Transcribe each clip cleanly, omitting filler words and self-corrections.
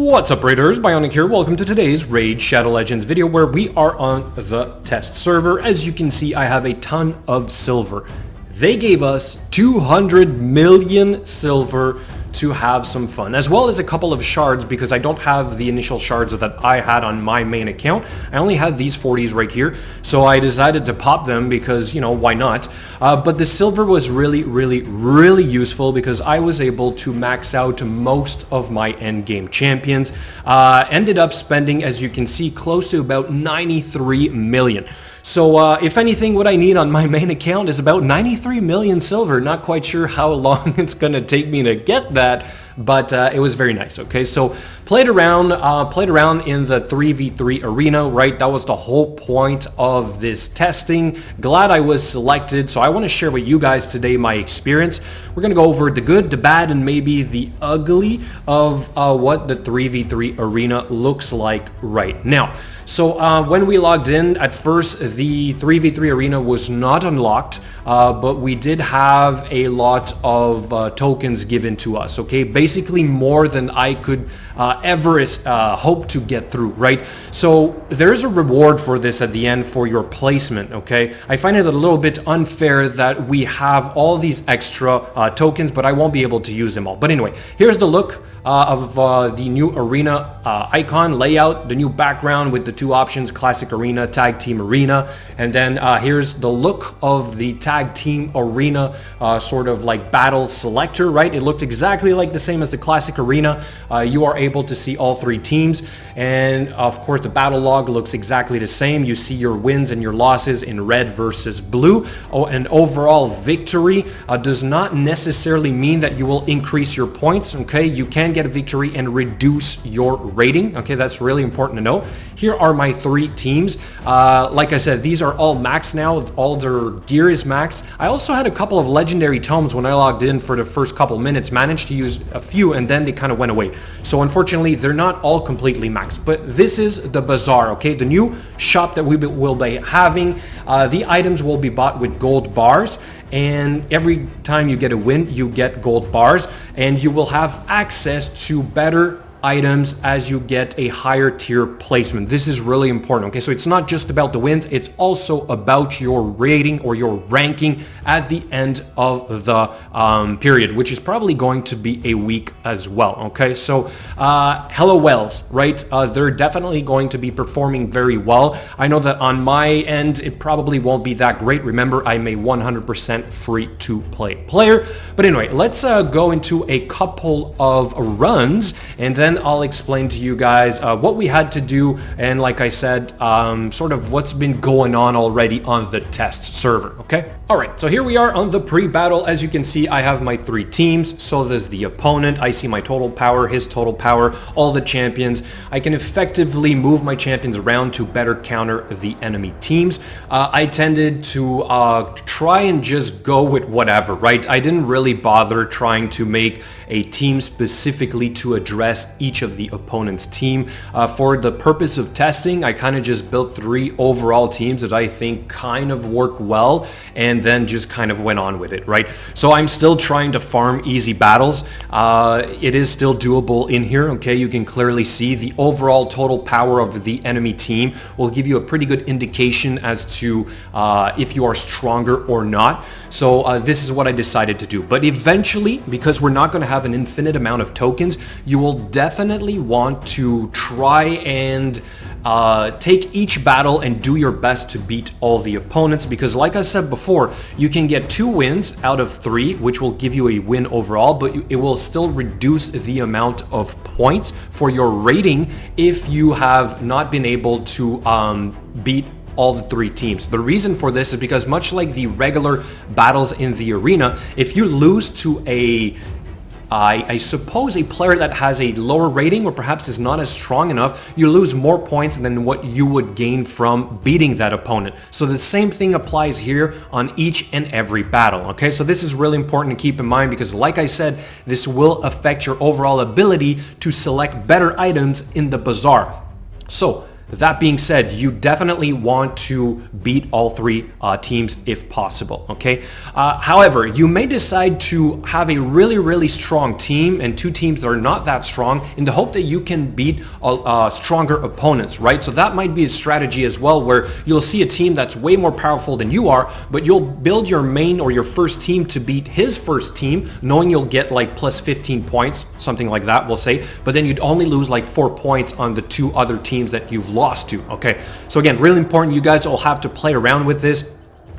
What's up, Raiders? Bionic here. Welcome to today's Raid Shadow Legends video where we are on the test server. As you can see, I have a ton of silver. They gave us 200 million silver to have some fun, as well as a couple of shards because I don't have the initial shards that I had on my main account. I only had these 40s right here, so I decided to pop them because, you know, why not? But the silver was really useful because I was able to max out most of my endgame champions. Ended up spending, as you can see, close to about 93 million. So if anything, what I need on my main account is about 93 million silver. Not quite sure how long it's going to take me to get that, but it was very nice. Okay, so played around in the 3v3 arena, right? That was the whole point of this testing. Glad I was selected, so I want to share with you guys today my experience. We're going to go over the good, the bad, and maybe the ugly of what the 3v3 arena looks like right now. So when we logged in, at first the 3v3 arena was not unlocked, but we did have a lot of tokens given to us, okay? Basically more than I could ever hope to get through, right? So there's a reward for this at the end for your placement, okay? I find it a little bit unfair that we have all these extra tokens, but I won't be able to use them all. But anyway, here's the look of the new arena icon layout, the new background with the two options, classic arena, tag team arena, and then here's the look of the tag team arena sort of like battle selector, right? It looks exactly like the same as the classic arena. You are able to see all three teams, and of course the battle log looks exactly the same. You see your wins and your losses in red versus blue. Oh, and overall victory does not necessarily mean that you will increase your points, okay? You can get a victory and reduce your rating, okay? That's really important to know. Here are my three teams. Like I said, these are all maxed now. All their gear is maxed. I also had a couple of legendary tomes when I logged in for the first couple minutes, managed to use a few, and then they kind of went away. So unfortunately, they're not all completely maxed, but this is the bazaar, okay? The new shop that we will be having. The items will be bought with gold bars, and every time you get a win, you get gold bars, and you will have access to better items as you get a higher tier placement. This is really important, okay? So it's not just about the wins, it's also about your rating or your ranking at the end of the period, which is probably going to be a week as well, okay? So hello Wells, right? They're definitely going to be performing very well. I know that on my end it probably won't be that great. Remember, I'm a 100% free to play player. But anyway, let's go into a couple of runs, and then I'll explain to you guys what we had to do, and like I said, sort of what's been going on already on the test server, okay? Alright, so here we are on the pre-battle. As you can see, I have my three teams. So there's the opponent. I see my total power, his total power, all the champions. I can effectively move my champions around to better counter the enemy teams. I tended to try and just go with whatever, right? I didn't really bother trying to make a team specifically to address each of the opponent's team. For the purpose of testing, I kind of just built three overall teams that I think kind of work well, and then just kind of went on with it, right? So I'm still trying to farm easy battles. It is still doable in here, okay? You can clearly see the overall total power of the enemy team will give you a pretty good indication as to if you are stronger or not. So this is what I decided to do. But eventually, because we're not going to have an infinite amount of tokens, you will definitely want to try and take each battle and do your best to beat all the opponents, because like I said before, you can get 2 wins out of 3, which will give you a win overall, but it will still reduce the amount of points for your rating if you have not been able to beat all the 3 teams. The reason for this is because, much like the regular battles in the arena, if you lose to I suppose a player that has a lower rating or perhaps is not as strong enough, you lose more points than what you would gain from beating that opponent. So the same thing applies here on each and every battle, okay? So this is really important to keep in mind because, like I said, this will affect your overall ability to select better items in the bazaar. So That being said, you definitely want to beat all three teams if possible, okay? However, you may decide to have a really strong team and two teams that are not that strong in the hope that you can beat stronger opponents, right? So that might be a strategy as well, where you'll see a team that's way more powerful than you are, but you'll build your main or your first team to beat his first team, knowing you'll get like plus 15 points, something like that, we'll say, but then you'd only lose like 4 points on the two other teams that you've lost to, okay? So again, really important, you guys will have to play around with this.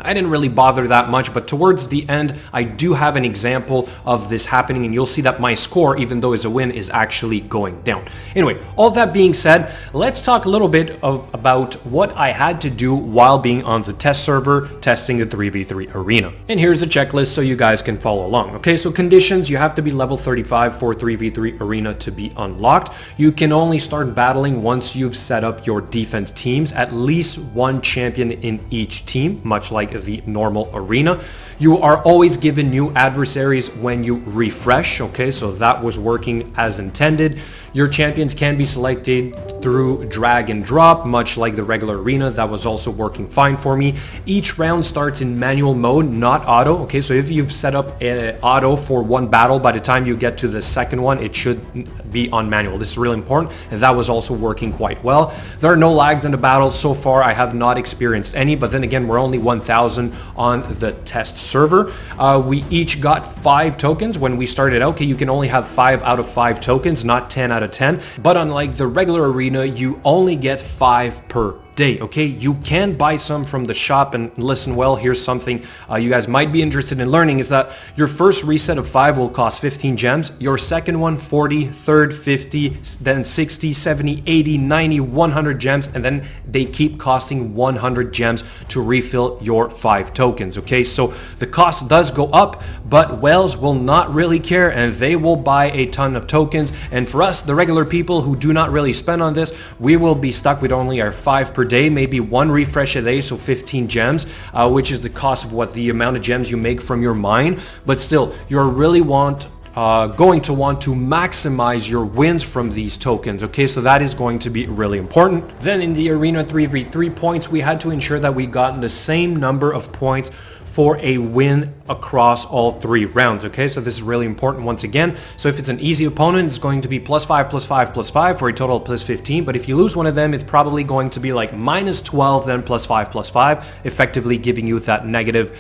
I didn't really bother that much, but towards the end, I do have an example of this happening, and you'll see that my score, even though it's a win, is actually going down. Anyway, all that being said, let's talk a little bit about what I had to do while being on the test server testing the 3v3 arena. And here's the checklist so you guys can follow along. Okay, so conditions, you have to be level 35 for 3v3 arena to be unlocked. You can only start battling once you've set up your defense teams, at least one champion in each team, much like the normal arena. You are always given new adversaries when you refresh, okay, so that was working as intended. Your champions can be selected through drag and drop, much like the regular arena. That was also working fine for me. Each round starts in manual mode, not auto, okay, so if you've set up auto for one battle, by the time you get to the second one, it should be on manual. This is really important, and that was also working quite well. There are no lags in the battle so far. I have not experienced any, but then again, we're only 1,000 on the test server. We each got 5 tokens when we started out. Okay, you can only have 5 out of 5 tokens, not 10 out of 10, but unlike the regular arena, you only get 5 per day, okay? You can buy some from the shop, and listen well, here's something you guys might be interested in learning, is that your first reset of 5 will cost 15 gems, your second one 40, third 50, then 60, 70, 80, 90, 100 gems, and then they keep costing 100 gems to refill your 5 tokens, okay? So the cost does go up, but whales will not really care, and they will buy a ton of tokens, and for us, the regular people who do not really spend on this, we will be stuck with only our 5 per day, maybe 1 refresh a day, so 15 gems, which is the cost of what the amount of gems you make from your mine. But still, you're really going to want to maximize your wins from these tokens, okay? So that is going to be really important. Then in the arena 3v3 points, we had to ensure that we got the same number of points for a win across all 3 rounds, okay? So this is really important once again. So if it's an easy opponent, it's going to be +5, +5, +5 for a total of +15. But if you lose one of them, it's probably going to be like -12, then +5, +5, effectively giving you that negative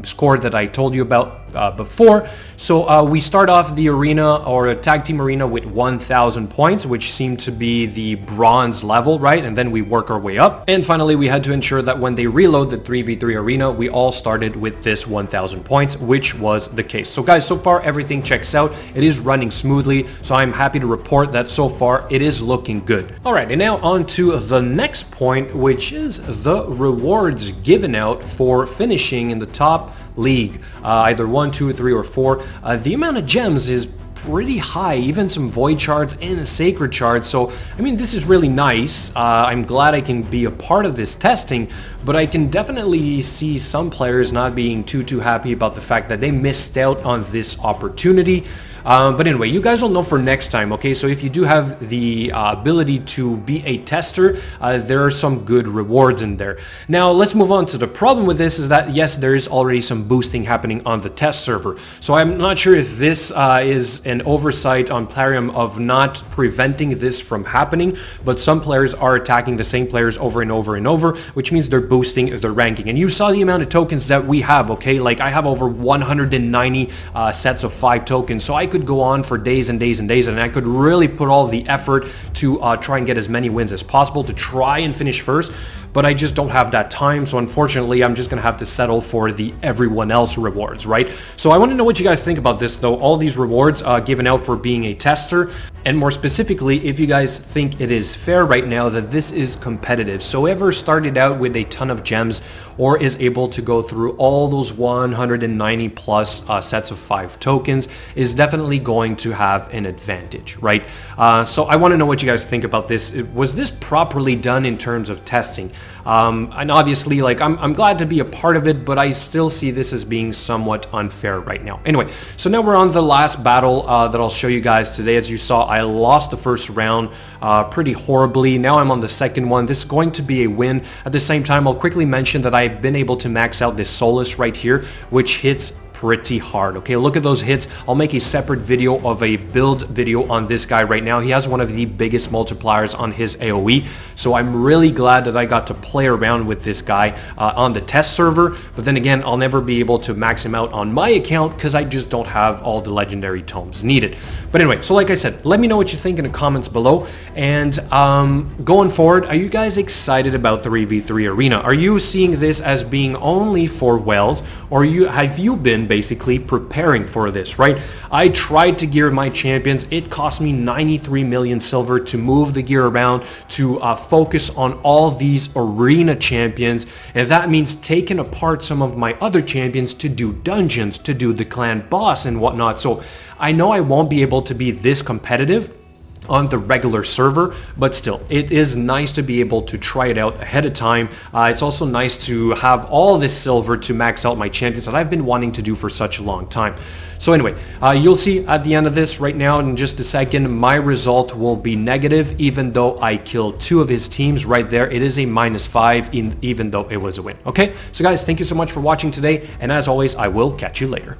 score that I told you about before. So we start off the arena, or a tag team arena, with 1,000 points, which seemed to be the bronze level, right? And then we work our way up. And finally, we had to ensure that when they reload the 3v3 arena, we all started with this 1,000 points, which was the case. So guys, so far everything checks out. It is running smoothly, so I'm happy to report that so far it is looking good. All right, and now on to the next point, which is the rewards given out for finishing in the top league, either 1, 2, 3, or 4. The amount of gems is pretty high, even some void shards and a sacred shard. So I mean, this is really nice. I'm glad I can be a part of this testing, but I can definitely see some players not being too happy about the fact that they missed out on this opportunity. But anyway, you guys will know for next time, okay? So if you do have the ability to be a tester, there are some good rewards in there. Now, let's move on to the problem with this, is that, yes, there is already some boosting happening on the test server. So I'm not sure if this is an oversight on Plarium of not preventing this from happening, but some players are attacking the same players over and over and over, which means they're boosting their ranking. And you saw the amount of tokens that we have, okay? Like, I have over 190 sets of 5 tokens, so I could go on for days and days and days, and I could really put all the effort to try and get as many wins as possible to try and finish first, but I just don't have that time. So unfortunately, I'm just gonna have to settle for the everyone else rewards, right? So I want to know what you guys think about this, though. All these rewards given out for being a tester, and more specifically, if you guys think it is fair right now that this is competitive. So whoever started out with a ton of gems or is able to go through all those 190 plus sets of 5 tokens is definitely going to have an advantage, right? So I want to know what you guys think about this. Was this properly done in terms of testing? And obviously, like, I'm glad to be a part of it, but I still see this as being somewhat unfair right now. Anyway, so now we're on the last battle that I'll show you guys today. As you saw, I lost the first round pretty horribly. Now I'm on the second one. This is going to be a win. At the same time, I'll quickly mention that I've been able to max out this Solus right here, which hits pretty hard. Okay, look at those hits. I'll make a separate video of a build video on this guy right now. He has one of the biggest multipliers on his AoE, so I'm really glad that I got to play around with this guy on the test server. But then again, I'll never be able to max him out on my account because I just don't have all the legendary tomes needed. But anyway, so like I said, let me know what you think in the comments below. And going forward, are you guys excited about the 3v3 arena? Are you seeing this as being only for Wells, or have you been basically preparing for this, right? I tried to gear my champions. It cost me 93 million silver to move the gear around, to focus on all these arena champions, and that means taking apart some of my other champions to do dungeons, to do the clan boss and whatnot. So I know I won't be able to be this competitive on the regular server, but still, it is nice to be able to try it out ahead of time. It's also nice to have all this silver to max out my champions that I've been wanting to do for such a long time. So anyway, you'll see at the end of this right now in just a second, my result will be negative, even though I killed 2 of his teams right there. It is a -5, even though it was a win. Okay, so guys, thank you so much for watching today, and as always, I will catch you later.